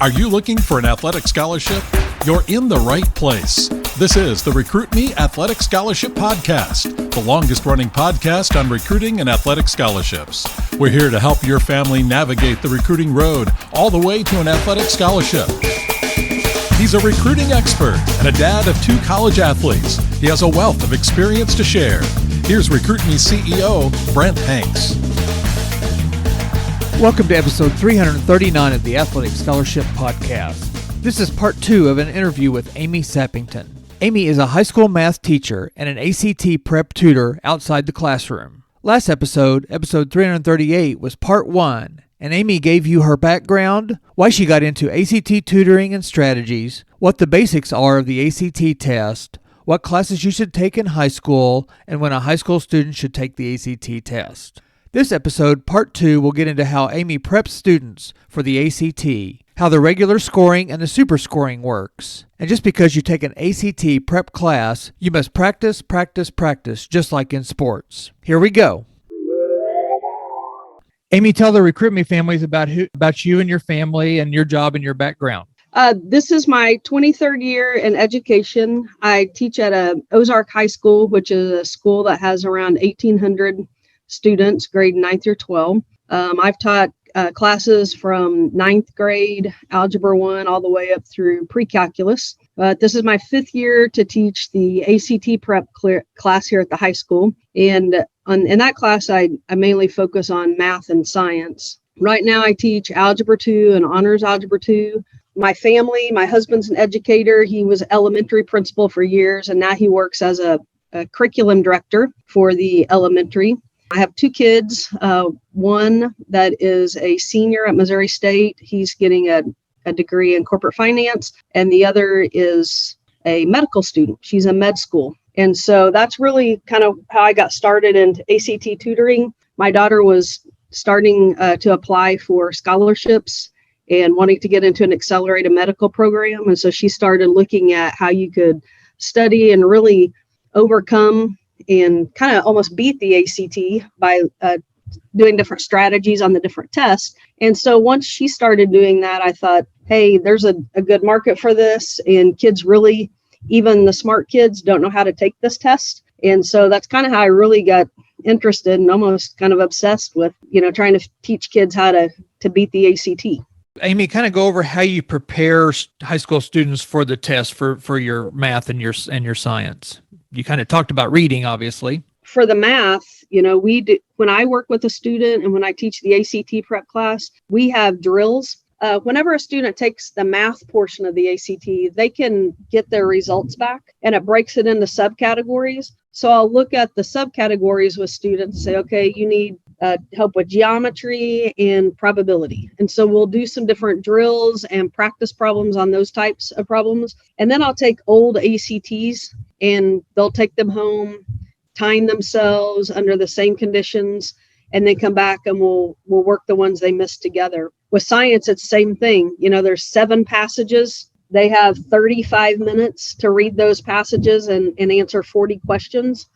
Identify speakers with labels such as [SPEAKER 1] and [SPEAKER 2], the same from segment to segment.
[SPEAKER 1] Are you looking for an athletic scholarship? You're in the right place. This is the Recruit Me Athletic Scholarship Podcast, the longest running podcast on recruiting and athletic scholarships. We're here to help your family navigate the recruiting road all the way to an athletic scholarship. He's a recruiting expert and a dad of 2 college athletes. He has a wealth of experience to share. Here's Recruit Me CEO, Brent Hanks.
[SPEAKER 2] Welcome to episode 339 of the Athletic Scholarship Podcast. This is part 2 of an interview with Amy Sappington. Amy is a high school math teacher and an ACT prep tutor outside the classroom. Last episode 338, was part 1, and Amy gave you her background, why she got into ACT tutoring and strategies, what the basics are of the ACT test, what classes you should take in high school, and when a high school student should take the ACT test. This episode, part 2, will get into how Amy preps students for the ACT, how the regular scoring and the super scoring works. And just because you take an ACT prep class, you must practice, just like in sports. Here we go. Amy, tell the Recruit Me families about you and your family and your job and your background.
[SPEAKER 3] This is my 23rd year in education. I teach at Ozark High School, which is a school that has around 1,800 students, grade 9th through 12. I've taught classes from 9th grade, Algebra 1, all the way up through pre-calculus. This is my 5th year to teach the ACT prep class here at the high school. And in that class, I mainly focus on math and science. Right now, I teach Algebra 2 and Honors Algebra 2. My family, my husband's an educator. He was elementary principal for years, and now he works as a curriculum director for the elementary. I have 2 kids, one that is a senior at Missouri State. He's getting a degree in corporate finance, and the other is a medical student. She's in med school. And so that's really kind of how I got started into ACT tutoring. My daughter was starting to apply for scholarships and wanting to get into an accelerated medical program. And so she started looking at how you could study and really overcome and kind of almost beat the ACT by doing different strategies on the different tests. And so once she started doing that, I thought, hey, there's a good market for this. And kids really, even the smart kids, don't know how to take this test. And so that's kind of how I really got interested and almost kind of obsessed with, trying to teach kids how to beat the ACT.
[SPEAKER 2] Amy, kind of go over how you prepare high school students for the test for your math and your science. You kind of talked about reading, obviously.
[SPEAKER 3] For the math, we do, when I work with a student and when I teach the ACT prep class, we have drills. Whenever a student takes the math portion of the ACT, they can get their results back, and it breaks it into subcategories. So I'll look at the subcategories with students and say, okay, you need help with geometry and probability. And so we'll do some different drills and practice problems on those types of problems. And then I'll take old ACTs and they'll take them home, time themselves under the same conditions, and then come back and we'll work the ones they missed together. With science, it's the same thing. There's 7 passages. They have 35 minutes to read those passages and answer 40 questions.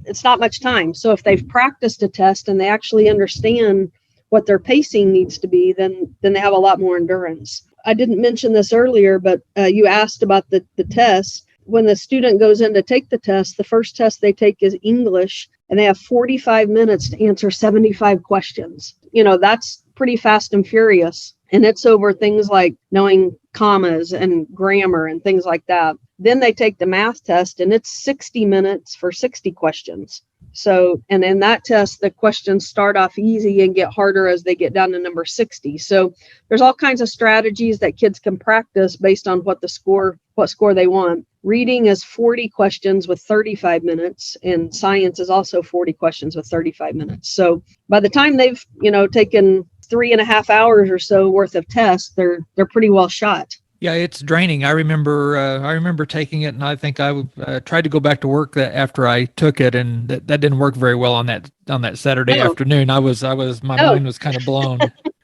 [SPEAKER 3] It's not much time. So if they've practiced a test and they actually understand what their pacing needs to be, then they have a lot more endurance. I didn't mention this earlier, but you asked about the test. When the student goes in to take the test, the first test they take is English, and they have 45 minutes to answer 75 questions. That's pretty fast and furious. And it's over things like knowing commas and grammar and things like that. Then they take the math test, and it's 60 minutes for 60 questions. So, and in that test, the questions start off easy and get harder as they get down to number 60. So there's all kinds of strategies that kids can practice based on what score they want. Reading is 40 questions with 35 minutes, and science is also 40 questions with 35 minutes. So by the time they've, taken 3.5 hours or so worth of tests, they're pretty well shot.
[SPEAKER 2] Yeah, it's draining. I remember taking it, and I think I tried to go back to work after I took it, and that didn't work very well on that Saturday afternoon. My mind was kind of blown.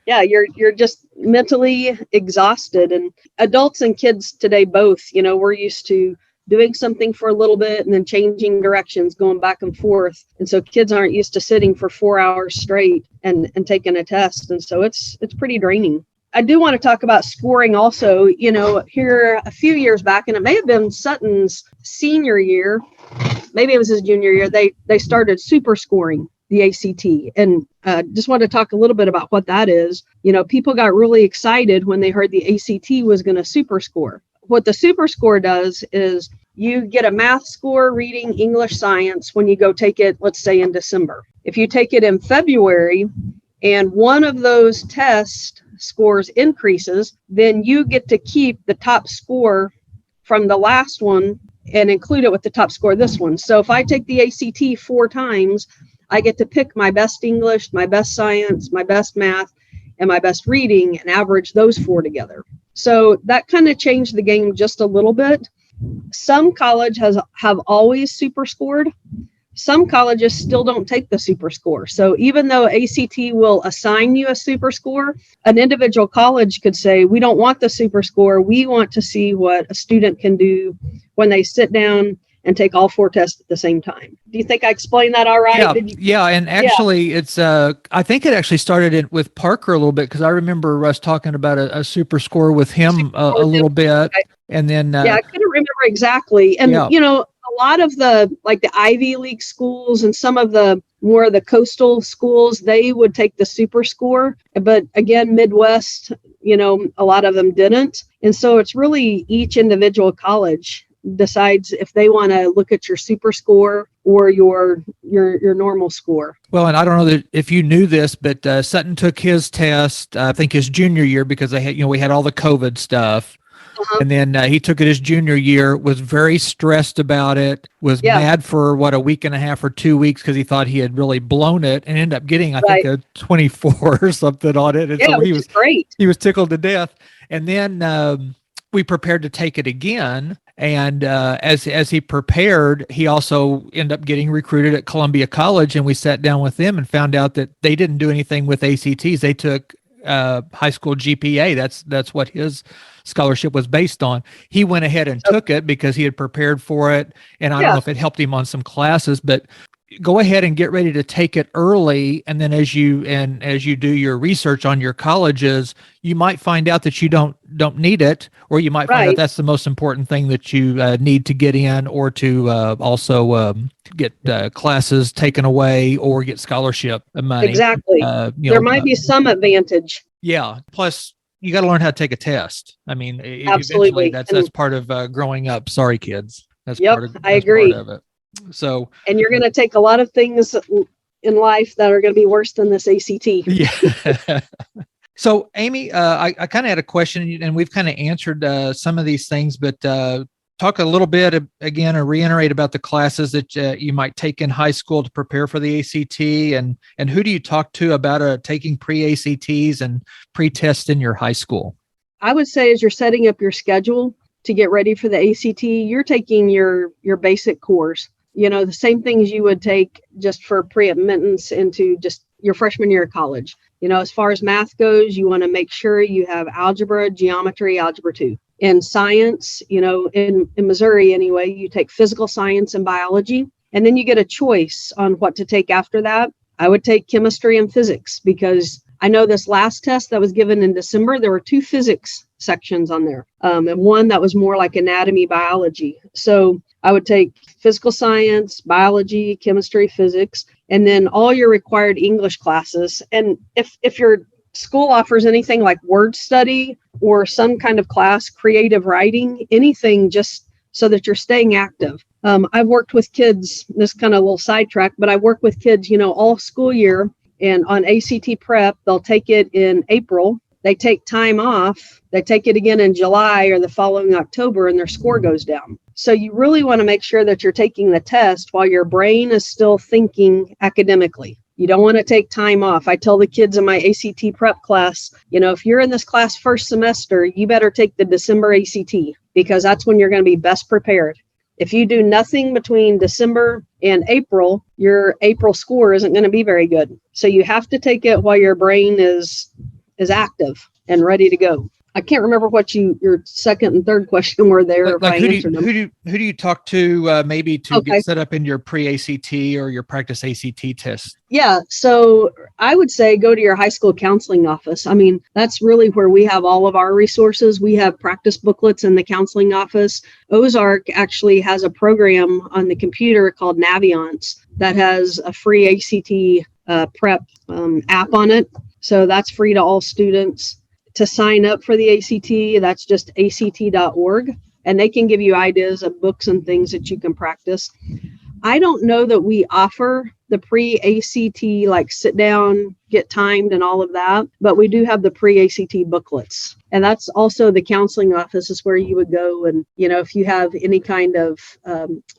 [SPEAKER 3] Yeah, you're just mentally exhausted, and adults and kids today both. We're used to doing something for a little bit and then changing directions, going back and forth. And so kids aren't used to sitting for 4 hours straight and taking a test. And so it's pretty draining. I do want to talk about scoring also. Here a few years back, and it may have been Sutton's senior year, maybe it was his junior year, they started super scoring the ACT. And just want to talk a little bit about what that is. People got really excited when they heard the ACT was going to super score. What the super score does is you get a math score, reading, English, science when you go take it, let's say in December. If you take it in February and one of those test scores increases, then you get to keep the top score from the last one and include it with the top score of this one. So if I take the ACT 4 times, I get to pick my best English, my best science, my best math, and my best reading and average those 4 together. So that kind of changed the game just a little bit. Some colleges have always super scored. Some colleges still don't take the super score. So even though ACT will assign you a super score, an individual college could say, we don't want the super score. We want to see what a student can do when they sit down and take all 4 tests at the same time. Do you think I explained that all right?
[SPEAKER 2] Yeah. And actually it's, I think it actually started with Parker a little bit, because I remember us talking about a super score with him a little bit. And then,
[SPEAKER 3] I couldn't remember exactly. And, a lot of the Ivy League schools and some of the more of the coastal schools, they would take the super score. But again, Midwest, a lot of them didn't. And so it's really each individual college decides if they want to look at your super score or your normal score.
[SPEAKER 2] Well, and I don't know that if you knew this, but Sutton took his test, I think his junior year, because they had, we had all the COVID stuff. And then he took it his junior year, was very stressed about it, was mad for a week and a half or 2 weeks because he thought he had really blown it, and ended up getting, I think, a 24 or something on it. And so
[SPEAKER 3] he was great.
[SPEAKER 2] He was tickled to death. And then we prepared to take it again. And as he prepared, he also ended up getting recruited at Columbia College, and we sat down with them and found out that they didn't do anything with ACTs. They took high school GPA. That's what his scholarship was based on. He went ahead and took it because he had prepared for it, and I don't know if it helped him on some classes, but go ahead and get ready to take it early. And then as you do your research on your colleges, you might find out that you don't need it, or you might find out that's the most important thing that you need to get in, or to also get classes taken away or get scholarship money.
[SPEAKER 3] Exactly. There might be some advantage.
[SPEAKER 2] Yeah. Plus, you got to learn how to take a test. I mean,
[SPEAKER 3] absolutely.
[SPEAKER 2] Eventually that's part of growing up. Sorry, kids. That's
[SPEAKER 3] I agree.
[SPEAKER 2] Part of it. So,
[SPEAKER 3] and you're going to take a lot of things in life that are going to be worse than this ACT.
[SPEAKER 2] Yeah. So, Amy, I kind of had a question, and we've kind of answered some of these things, but talk a little bit again, or reiterate about the classes that you might take in high school to prepare for the ACT, and who do you talk to about taking pre-ACTs and pre-tests in your high school?
[SPEAKER 3] I would say as you're setting up your schedule to get ready for the ACT, you're taking your basic course. The same things you would take just for pre-admittance into just your freshman year of college. As far as math goes, you want to make sure you have algebra, geometry, algebra 2. In science, in Missouri anyway, you take physical science and biology, and then you get a choice on what to take after that. I would take chemistry and physics, because I know this last test that was given in December, there were 2 physics sections on there, and one that was more like anatomy, biology. So I would take physical science, biology, chemistry, physics, and then all your required English classes. And if your school offers anything like word study or some kind of class, creative writing, anything, just so that you're staying active. I've worked with kids, this kind of a little sidetrack, but I work with kids, all school year, and on ACT prep, they'll take it in April. They take time off. They take it again in July or the following October, and their score goes down. So you really want to make sure that you're taking the test while your brain is still thinking academically. You don't want to take time off. I tell the kids in my ACT prep class, if you're in this class first semester, you better take the December ACT, because that's when you're going to be best prepared. If you do nothing between December and April, your April score isn't going to be very good. So you have to take it while your brain is active and ready to go. I can't remember what your second and third question were there.
[SPEAKER 2] Like who do you talk to maybe to get set up in your pre-ACT or your practice ACT test?
[SPEAKER 3] Yeah, so I would say go to your high school counseling office. I mean, that's really where we have all of our resources. We have practice booklets in the counseling office. Ozark actually has a program on the computer called Naviance that has a free ACT prep app on it. So that's free to all students. To sign up for the ACT, that's just act.org, and they can give you ideas of books and things that you can practice. I don't know that we offer the pre-ACT, like sit down, get timed and all of that, but we do have the pre-ACT booklets. And that's also the counseling office is where you would go. And, if you have any kind of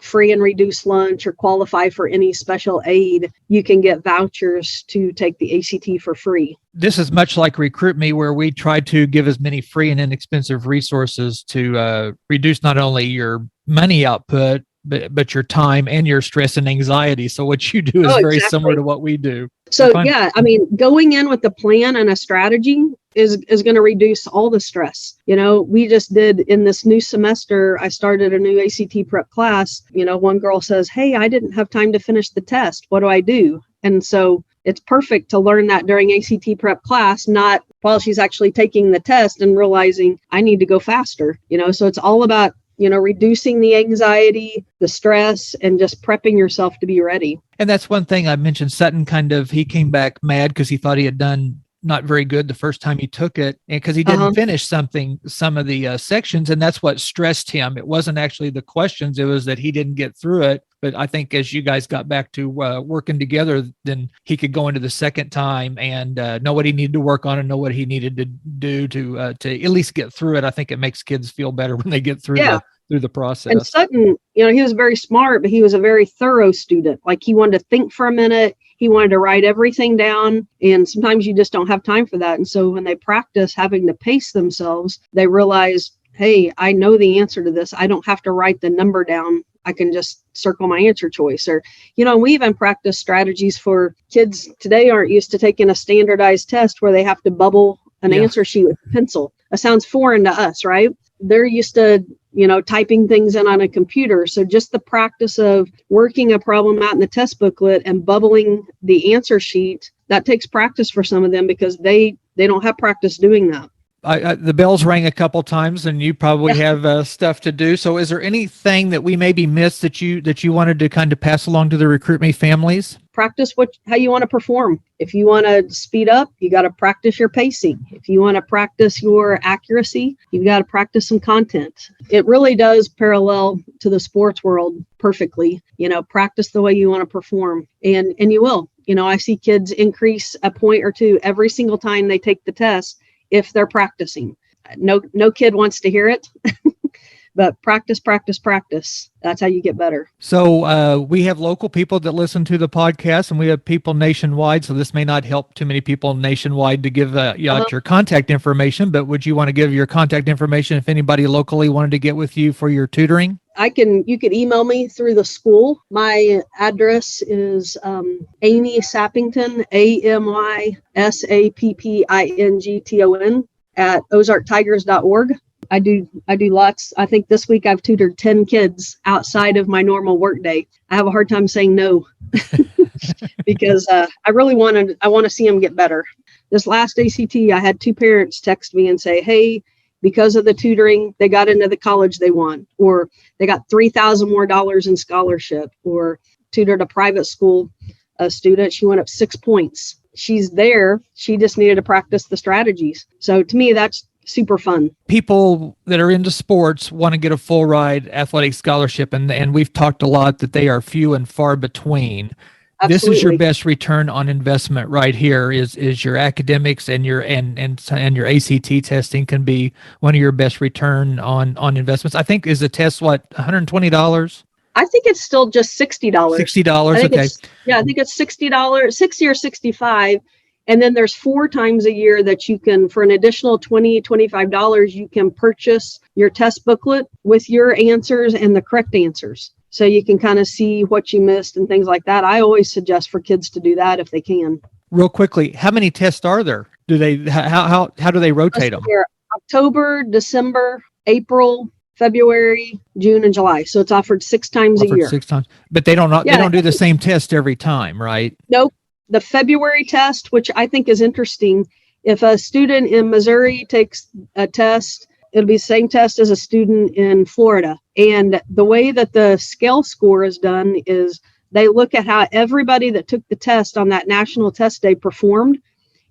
[SPEAKER 3] free and reduced lunch or qualify for any special aid, you can get vouchers to take the ACT for free.
[SPEAKER 2] This is much like Recruit Me, where we try to give as many free and inexpensive resources to reduce not only your money output, but your time and your stress and anxiety. So what you do is very similar to what we do.
[SPEAKER 3] So going in with a plan and a strategy is going to reduce all the stress. We just did in this new semester, I started a new ACT prep class. One girl says, "Hey, I didn't have time to finish the test. What do I do?" And so it's perfect to learn that during ACT prep class, not while she's actually taking the test and realizing I need to go faster. So it's all about reducing the anxiety, the stress, and just prepping yourself to be ready.
[SPEAKER 2] And that's one thing I mentioned. Sutton he came back mad because he thought he had done not very good the first time he took it, and because he didn't finish some of the sections, and that's what stressed him. It wasn't actually the questions; it was that he didn't get through it. But I think as you guys got back to working together, then he could go into the second time and know what he needed to work on and know what he needed to do to at least get through it. I think it makes kids feel better when they get through the process.
[SPEAKER 3] And Sutton, he was very smart, but he was a very thorough student. Like he wanted to think for a minute. He wanted to write everything down. And sometimes you just don't have time for that. And so when they practice having to pace themselves, they realize, hey, I know the answer to this. I don't have to write the number down. I can just circle my answer choice. Or, we even practice strategies for kids today aren't used to taking a standardized test where they have to bubble an answer sheet with a pencil. That sounds foreign to us, right? They're used to, typing things in on a computer. So just the practice of working a problem out in the test booklet and bubbling the answer sheet, that takes practice for some of them because they don't have practice doing that.
[SPEAKER 2] The bells rang a couple times, and you probably have stuff to do. So, is there anything that we maybe missed that you wanted to kind of pass along to the Recruit Me families?
[SPEAKER 3] Practice how you want to perform. If you want to speed up, you got to practice your pacing. If you want to practice your accuracy, you've got to practice some content. It really does parallel to the sports world perfectly. Practice the way you want to perform, and you will. I see kids increase a point or two every single time they take the test. If they're practicing. No kid wants to hear it, but practice. That's how you get better.
[SPEAKER 2] So we have local people that listen to the podcast, and we have people nationwide. So this may not help too many people nationwide to give out your contact information, but would you want to give your contact information if anybody locally wanted to get with you for your tutoring?
[SPEAKER 3] You could email me through the school. My address is Amy Sappington, AMYSAPPINGTON at ozarktigers.org. I do lots. I think this week I've tutored 10 kids outside of my normal work day. I have a hard time saying no because I want to see them get better. This last ACT, I had 2 parents text me and say, hey, because of the tutoring, they got into the college they want, or they got $3,000 more in scholarship, or tutored a private school student. She went up 6 points. She's there. She just needed to practice the strategies. So to me, that's super fun.
[SPEAKER 2] People that are into sports want to get a full ride athletic scholarship, and we've talked a lot that they are few and far between. Absolutely. This is your best return on investment right here is your academics, and your your ACT testing can be one of your best return on investments. I think is the test $120?
[SPEAKER 3] I think it's still just $60.
[SPEAKER 2] $60, okay.
[SPEAKER 3] I think it's $60, $60 or $65. And then there's 4 times a year that you can, for an additional $20, $25, you can purchase your test booklet with your answers and the correct answers. So you can kind of see what you missed and things like that. I always suggest for kids to do that if they can.
[SPEAKER 2] Real quickly, how many tests are there? How do they rotate them?
[SPEAKER 3] October, December, April, February, June, and July. So it's offered 6 times a year.
[SPEAKER 2] 6 times. But they don't
[SPEAKER 3] Yeah.
[SPEAKER 2] they don't do the same test every time, right?
[SPEAKER 3] Nope. The February test, which I think is interesting, if a student in Missouri takes a test, it'll be the same test as a student in Florida. And the way that the scale score is done is they look at how everybody that took the test on that national test day performed,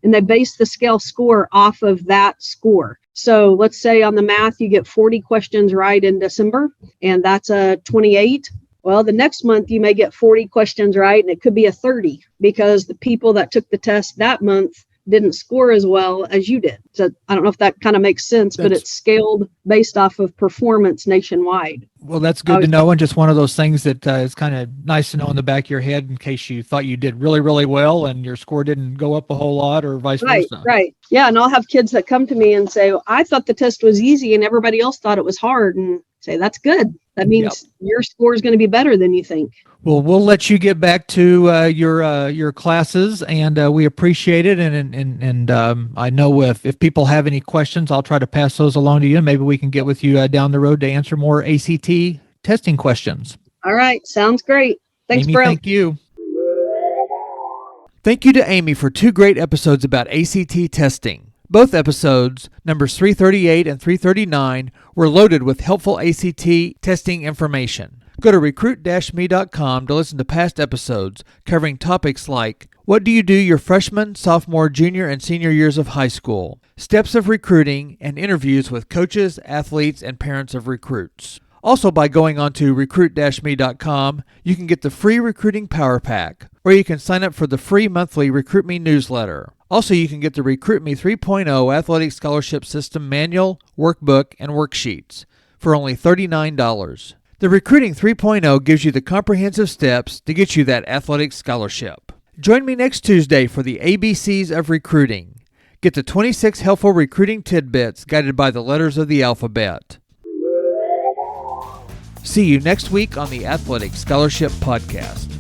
[SPEAKER 3] and they base the scale score off of that score. So let's say on the math, you get 40 questions right in December, and that's a 28. Well, the next month you may get 40 questions right, and it could be a 30 because the people that took the test that month didn't score as well as you did. So I don't know if that kind of makes sense, but it's scaled based off of performance nationwide.
[SPEAKER 2] Well, that's good to know, and just one of those things that is kind of nice to know in the back of your head in case you thought you did really, really well and your score didn't go up a whole lot or vice versa.
[SPEAKER 3] Right. Yeah, and I'll have kids that come to me and say, I thought the test was easy and everybody else thought it was hard, and say, that's good. That means your score is going to be better than you think.
[SPEAKER 2] Well, we'll let you get back to your classes, and we appreciate it. And I know if people have any questions, I'll try to pass those along to you. Maybe we can get with you down the road to answer more ACT testing questions.
[SPEAKER 3] All right. Sounds great. Thanks,
[SPEAKER 2] Amy,
[SPEAKER 3] bro.
[SPEAKER 2] Thank you. Thank you to Amy for 2 great episodes about ACT testing. Both episodes, numbers 338 and 339, were loaded with helpful ACT testing information. Go to recruit-me.com to listen to past episodes covering topics like what do you do your freshman, sophomore, junior, and senior years of high school, steps of recruiting, and interviews with coaches, athletes, and parents of recruits. Also, by going on to recruit-me.com, you can get the free Recruiting Power Pack, or you can sign up for the free monthly Recruit Me newsletter. Also, you can get the Recruit Me 3.0 Athletic Scholarship System Manual, Workbook, and Worksheets for only $39. The Recruiting 3.0 gives you the comprehensive steps to get you that athletic scholarship. Join me next Tuesday for the ABCs of Recruiting. Get the 26 helpful recruiting tidbits guided by the letters of the alphabet. See you next week on the Athletic Scholarship Podcast.